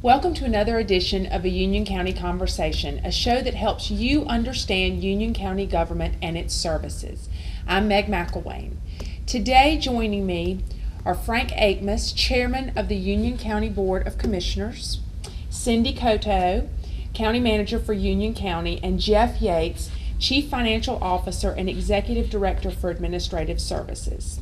Welcome to another edition of a Union County Conversation, a show that helps you understand Union County government and its services. I'm Meg McElwain. Today joining me are Frank Akmus, Chairman of the Union County Board of Commissioners, Cindy Coto, County Manager for Union County, and Jeff Yates, Chief Financial Officer and Executive Director for Administrative Services.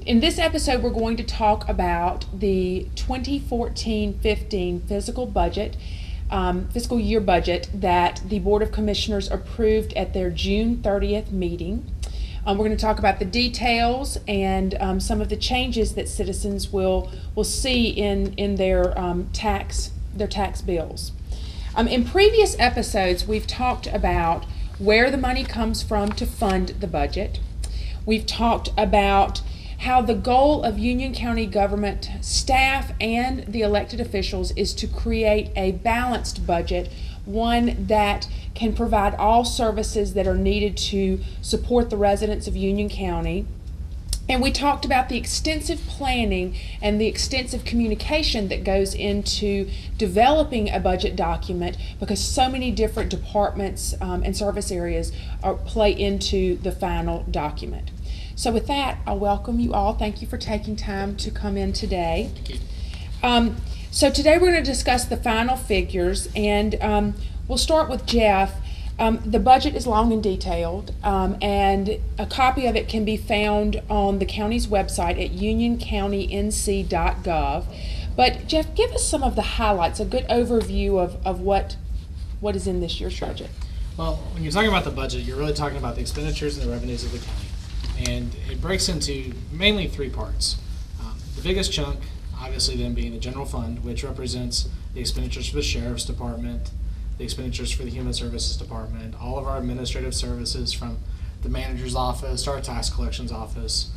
In this episode, we're going to talk about the 2014-15 fiscal year budget that the Board of Commissioners approved at their June 30th meeting. We're going to talk about the details and some of the changes that citizens will see in their tax bills. In previous episodes, we've talked about where the money comes from to fund the budget. We've talked about how the goal of Union County government staff and the elected officials is to create a balanced budget, one that can provide all services that are needed to support the residents of Union County. And we talked about the extensive planning and the extensive communication that goes into developing a budget document, because so many different departments and service areas play into the final document. So with that, I welcome you all. Thank you for taking time to come in today. Thank you. So today we're going to discuss the final figures, and we'll start with Jeff. The budget is long and detailed, and a copy of it can be found on the county's website at unioncountync.gov. But Jeff, give us some of the highlights, a good overview of what is in this year's budget. Well, when you're talking about the budget, you're really talking about the expenditures and the revenues of the county. And it breaks into mainly three parts. The biggest chunk, obviously then being the general fund, which represents the expenditures for the Sheriff's Department, the expenditures for the Human Services Department, all of our administrative services from the manager's office to our tax collections office,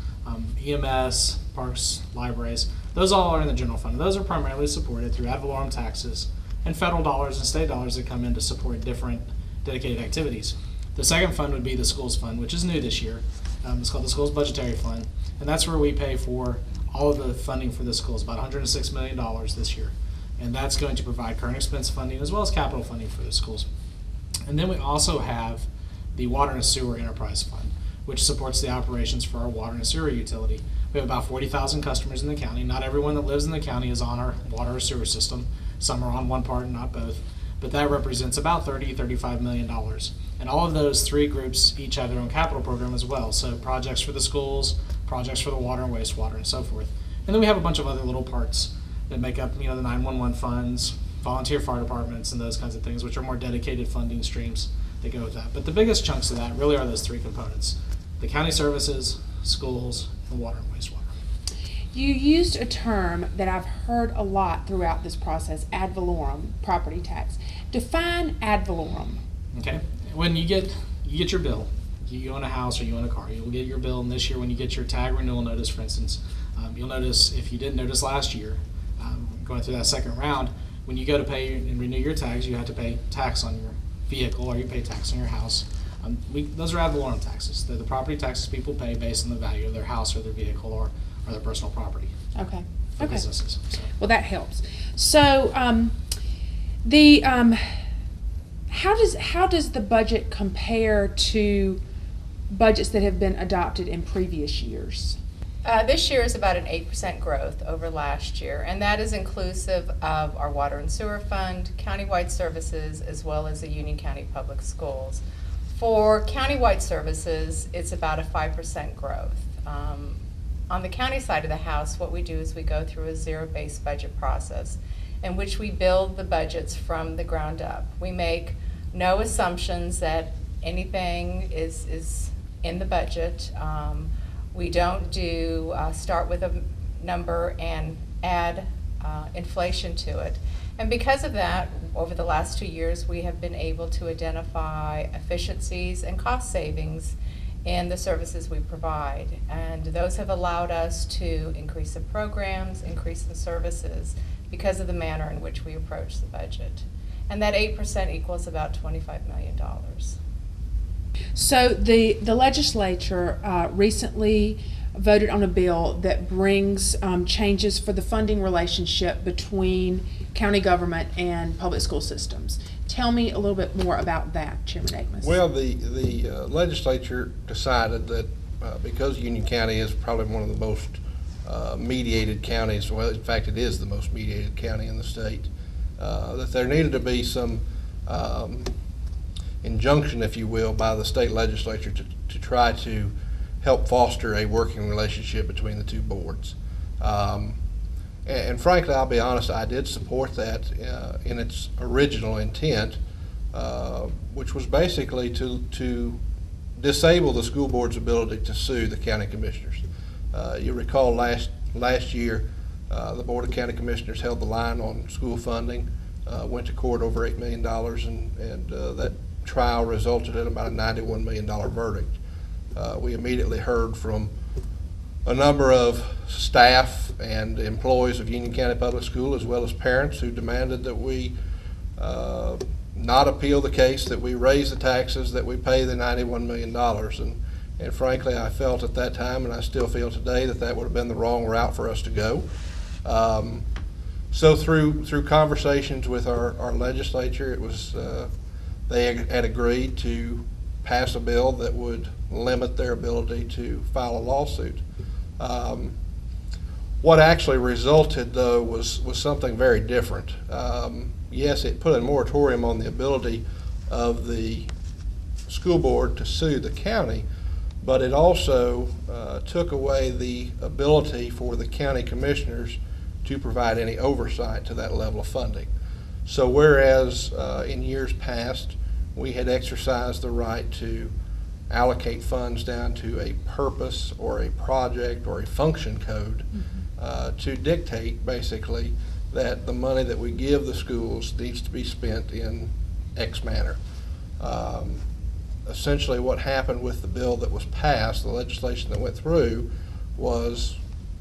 EMS, parks, libraries. Those all are in the general fund. Those are primarily supported through ad valorem taxes and federal dollars and state dollars that come in to support different dedicated activities. The second fund would be the schools fund, which is new this year. It's called the Schools Budgetary Fund, and that's where we pay for all of the funding for the schools, about $106 million this year. And that's going to provide current expense funding as well as capital funding for the schools. And then we also have the Water and Sewer Enterprise Fund, which supports the operations for our water and sewer utility. We have about 40,000 customers in the county. Not everyone that lives in the county is on our water or sewer system. Some are on one part and not both. But that represents about $35 million. And all of those three groups each have their own capital program as well. So projects for the schools, projects for the water and wastewater, and so forth. And then we have a bunch of other little parts that make up, the 911 funds, volunteer fire departments, and those kinds of things, which are more dedicated funding streams that go with that. But the biggest chunks of that really are those three components: the county services, schools, and water and wastewater. You used a term that I've heard a lot throughout this process, ad valorem, property tax. Define ad valorem. Okay. When you get your bill, you own a house or you own a car, you'll get your bill, and this year when you get your tag renewal notice, for instance, you'll notice, if you didn't notice last year, going through that second round, when you go to pay and renew your tags, you have to pay tax on your vehicle or you pay tax on your house. Those are ad valorem taxes. They're the property taxes people pay based on the value of their house or their vehicle or their personal property. Okay. For businesses. So. Well, that helps. So how does the budget compare to budgets that have been adopted in previous years? This year is about an 8% growth over last year, and that is inclusive of our water and sewer fund, countywide services, as well as the Union County Public Schools. For countywide services, it's about a 5% growth. On the county side of the house, what we do is we go through a zero-based budget process in which we build the budgets from the ground up. We make no assumptions that anything is in the budget. We don't do start with a number and add inflation to it. And because of that, over the last 2 years, we have been able to identify efficiencies and cost savings in the services we provide. And those have allowed us to increase the programs, increase the services, because of the manner in which we approach the budget. And that 8% equals about $25 million. So the legislature recently voted on a bill that brings changes for the funding relationship between county government and public school systems. Tell me a little bit more about that, Chairman Akmus. Well, the legislature decided that because Union County is probably one of the most mediated counties, well, in fact, it is the most mediated county in the state, that there needed to be some injunction, if you will, by the state legislature to try to help foster a working relationship between the two boards. And frankly, I'll be honest, I did support that in its original intent, which was basically to disable the school board's ability to sue the county commissioners. You recall last year, the Board of County Commissioners held the line on school funding, went to court over $8 million, and that trial resulted in about a $91 million verdict. We immediately heard from a number of staff and employees of Union County Public School, as well as parents, who demanded that we not appeal the case, that we raise the taxes, that we pay the $91 million. And frankly, I felt at that time, and I still feel today, that that would have been the wrong route for us to go. So through conversations with our legislature, it was they had agreed to pass a bill that would limit their ability to file a lawsuit. What actually resulted, though, was something very different. Yes, it put a moratorium on the ability of the school board to sue the county, but it also took away the ability for the county commissioners to provide any oversight to that level of funding. So whereas in years past we had exercised the right to allocate funds down to a purpose or a project or a function code, to dictate basically that the money that we give the schools needs to be spent in X manner. Essentially what happened with the bill that was passed, the legislation that went through, was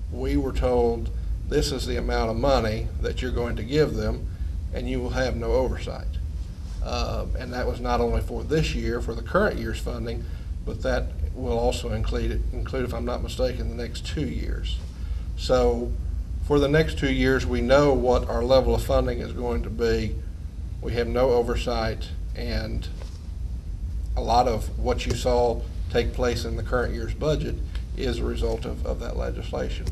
we were told this is the amount of money that you're going to give them and you will have no oversight. And that was not only for this year, for the current year's funding, but that will also include, if I'm not mistaken, the next 2 years. So for the next 2 years, we know what our level of funding is going to be. We have no oversight, and a lot of what you saw take place in the current year's budget is a result of that legislation.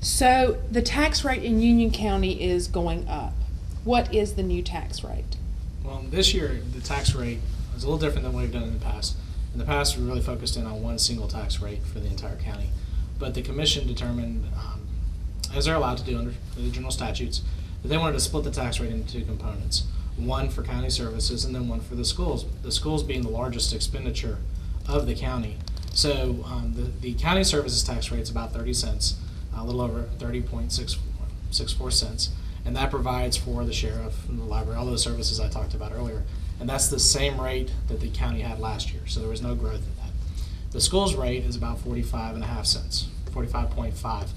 So the tax rate in Union County is going up. What is the new tax rate? Well, this year, the tax rate is a little different than what we've done in the past. In the past, we really focused in on one single tax rate for the entire county. But the commission determined, as they're allowed to do under the general statutes, that they wanted to split the tax rate into two components. One for county services and then one for the schools. The schools being the largest expenditure of the county. So the county services tax rate is about 30 cents, a little over 30.64 cents. And that provides for the sheriff and the library, all those services I talked about earlier. And that's the same rate that the county had last year, so there was no growth in that. The schools rate is about 45.5 cents, 45.5,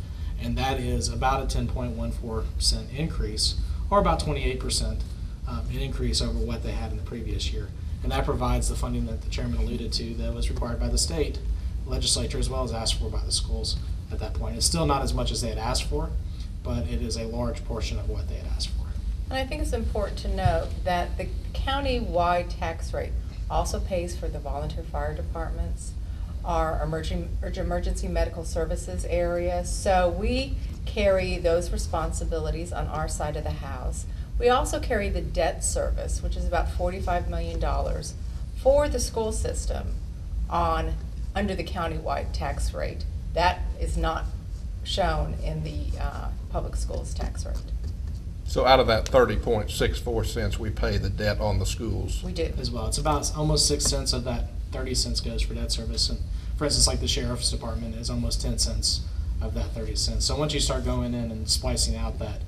and that is about a 10.14% increase, or about 28% an increase over what they had in the previous year. And that provides the funding that the chairman alluded to that was required by the state legislature as well as asked for by the schools at that point. It's still not as much as they had asked for, but it is a large portion of what they had asked for. And I think it's important to note that the county-wide tax rate also pays for the volunteer fire departments, our emergency medical services area. So we carry those responsibilities on our side of the house. We also carry the debt service, which is about $45 million for the school system under the county-wide tax rate. That is not shown in the public schools tax rate. So out of that 30.64 cents, we pay the debt on the schools. We do. As well. It's about almost 6 cents of that 30 cents goes for debt service. And for instance, like the sheriff's department is almost 10 cents of that 30 cents. So once you start going in and splicing out that,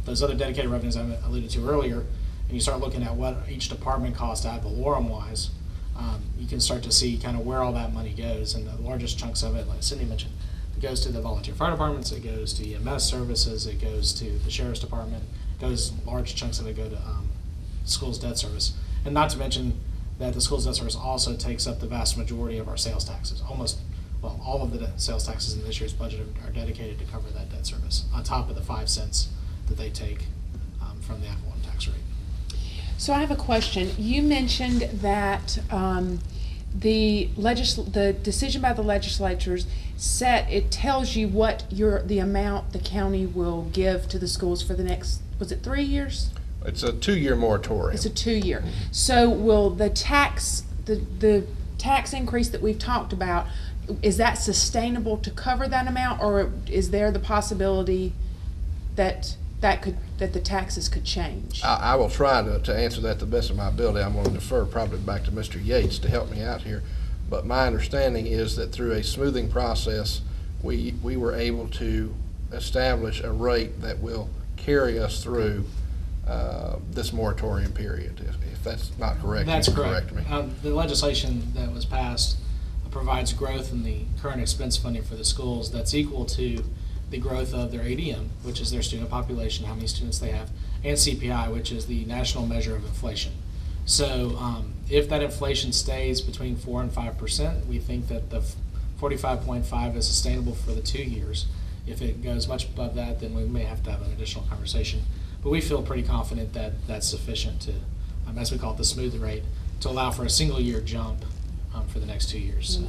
those other dedicated revenues I alluded to earlier, and you start looking at what each department costs ad valorem wise, you can start to see kind of where all that money goes. And the largest chunks of it, like Cindy mentioned, it goes to the volunteer fire departments, it goes to EMS services, it goes to the sheriff's department, large chunks of it go to schools debt service. And not to mention that the schools debt service also takes up the vast majority of our sales taxes. well, all of the sales taxes in this year's budget are dedicated to cover that debt service, on top of the 5 cents that they take from the Avalon tax rate. So I have a question. You mentioned that the decision by the legislatures it tells you what the amount the county will give to the schools for the next, was it 3 years? It's a 2-year moratorium. It's a 2-year. So will the tax increase that we've talked about, is that sustainable to cover that amount, or is there the possibility that the taxes could change? I will try to answer that to the best of my ability. I'm going to defer probably back to Mr. Yates to help me out here. But my understanding is that through a smoothing process, we were able to establish a rate that will carry us through this moratorium period. If that's not correct, That's you can correct. correct me. The legislation that was passed provides growth in the current expense funding for the schools that's equal to the growth of their ADM, which is their student population, how many students they have, and CPI, which is the national measure of inflation. So if that inflation stays between 4% and 5%, we think that the 45.5 is sustainable for the 2 years. If it goes much above that, then we may have to have an additional conversation. But we feel pretty confident that that's sufficient to, as we call it, the smooth rate, to allow for a single year jump for the next 2 years.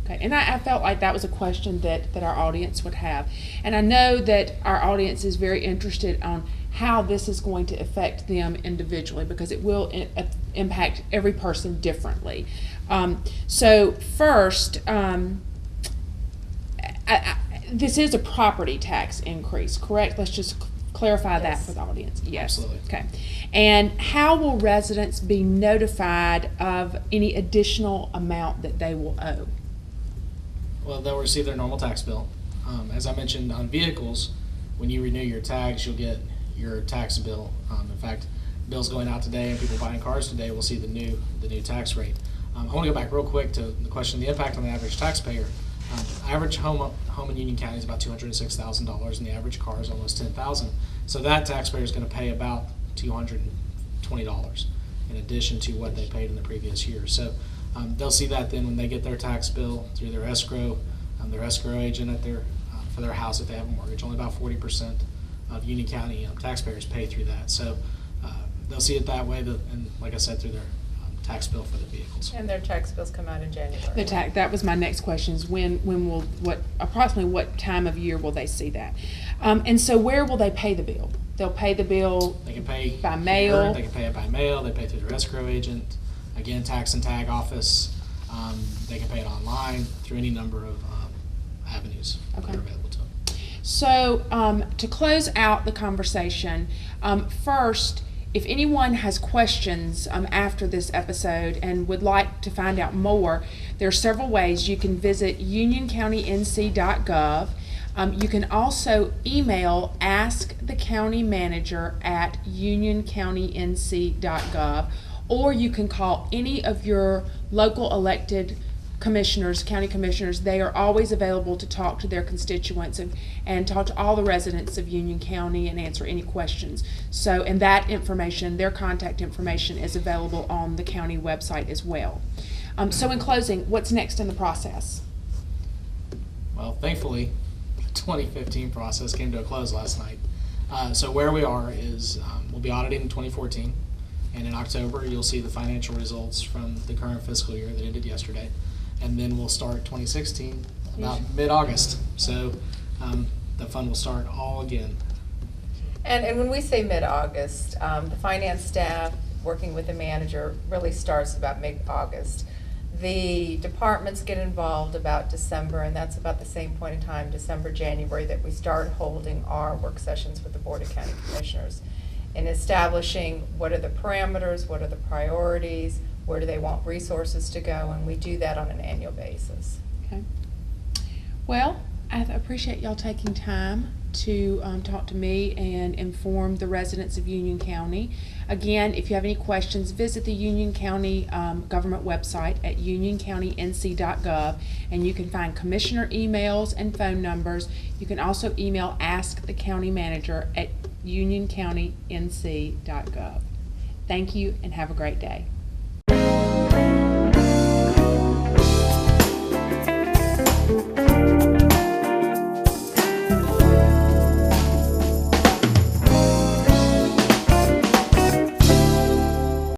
Okay, and I felt like that was a question that our audience would have. And I know that our audience is very interested on how this is going to affect them individually, because it will impact every person differently. So first, this is a property tax increase, correct? Let's just clarify that Yes. for the audience. Yes. Absolutely. Okay. And how will residents be notified of any additional amount that they will owe? Well, they'll receive their normal tax bill. As I mentioned, on vehicles, when you renew your tags, you'll get your tax bill. In fact, bills going out today and people buying cars today will see the new tax rate. I want to go back real quick to the question, the impact on the average taxpayer. Average home in Union County is about $206,000, and the average car is almost $10,000. So that taxpayer is going to pay about $220 in addition to what they paid in the previous year. So they'll see that then when they get their tax bill through their escrow agent for their house if they have a mortgage. Only about 40% of Union County taxpayers pay through that. So they'll see it that way, and like I said, through their tax bill for the vehicles. And their tax bills come out in January. That was my next question, is approximately what time of year will they see that? And so where will they pay the bill? They'll pay the bill They can pay by mail? here, they can pay it by mail, they pay through their escrow agent, again, tax and tag office. They can pay it online through any number of avenues that Okay. are available to them. So to close out the conversation, first, if anyone has questions after this episode and would like to find out more, there are several ways. You can visit unioncountync.gov. You can also email askthecountymanager@unioncountync.gov, or you can call any of your local elected commissioners, county commissioners. They are always available to talk to their constituents and talk to all the residents of Union County and answer any questions. So, and that information, their contact information, is available on the county website as well. So in closing, what's next in the process? Well, thankfully, the 2015 process came to a close last night. So where we are is we'll be auditing in 2014, and in October you'll see the financial results from the current fiscal year that ended yesterday. And then we'll start 2016 about mid-August. So the fund will start all again. And when we say mid-August, the finance staff, working with the manager, really starts about mid-August. The departments get involved about December, and that's about the same point in time, December, January, that we start holding our work sessions with the Board of County Commissioners and establishing what are the parameters, what are the priorities, where do they want resources to go, and we do that on an annual basis. Okay. Well, I appreciate y'all taking time to talk to me and inform the residents of Union County. Again, if you have any questions, visit the Union County government website at unioncountync.gov, and you can find commissioner emails and phone numbers. You can also email askthecountymanager@unioncountync.gov. Thank you and have a great day.